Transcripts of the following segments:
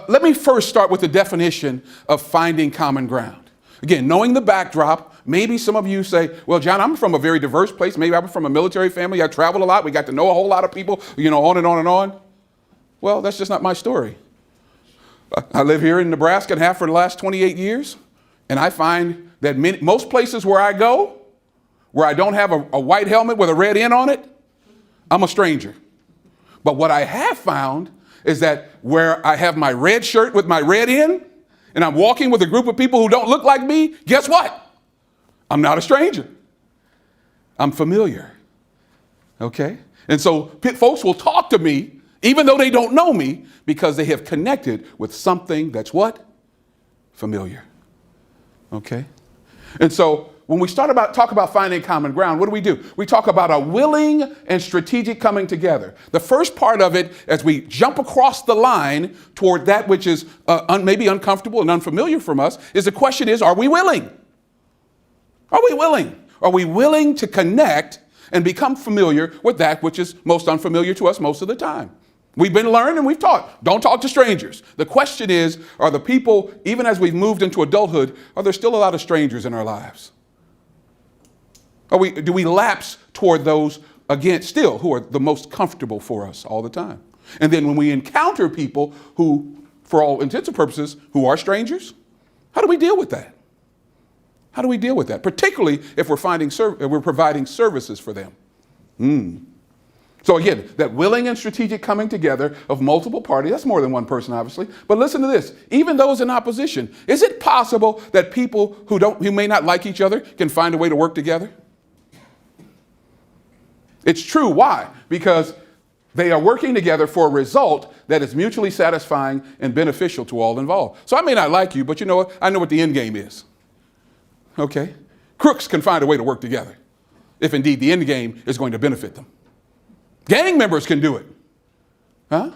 Let me first start with the definition of finding common ground. Again, knowing the backdrop, maybe some of you say, well, John, I'm from a very diverse place. Maybe I'm from a military family. I traveled a lot. We got to know a whole lot of people, on and on and on. Well, that's just not my story. I live here in Nebraska and have for the last 28 years. And I find that most places where I go, where I don't have a white helmet with a red N on it, I'm a stranger. But what I have found is that where I have my red shirt with my red N, and I'm walking with a group of people who don't look like me, guess what? I'm not a stranger. I'm familiar. Okay? And so folks will talk to me, even though they don't know me, because they have connected with something that's what? Familiar. Okay? And so when we talk about finding common ground, what do? We talk about a willing and strategic coming together. The first part of it, as we jump across the line toward that which is maybe uncomfortable and unfamiliar from us, is the question is, are we willing? Are we willing? Are we willing to connect and become familiar with that which is most unfamiliar to us most of the time? We've been learned and we've taught. Don't talk to strangers. The question is, are the people, even as we've moved into adulthood, are there still a lot of strangers in our lives? Do we lapse toward those, again, still, who are the most comfortable for us all the time? And then when we encounter people who, for all intents and purposes, who are strangers, how do we deal with that? How do we deal with that? Particularly if we're providing services for them. So again, that willing and strategic coming together of multiple parties, that's more than one person, obviously. But listen to this, even those in opposition, is it possible that people who may not like each other can find a way to work together? It's true. Why? Because they are working together for a result that is mutually satisfying and beneficial to all involved. So I may not like you, but you know what? I know what the end game is. Okay? Crooks can find a way to work together if indeed the end game is going to benefit them. Gang members can do it. Huh?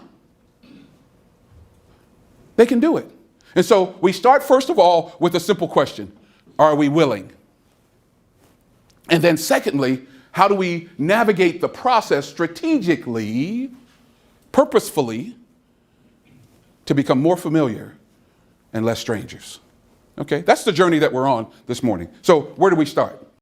They can do it. And so we start first of all with a simple question. Are we willing? And then secondly, how do we navigate the process strategically, purposefully, to become more familiar and less strangers? Okay, that's the journey that we're on this morning. So where do we start?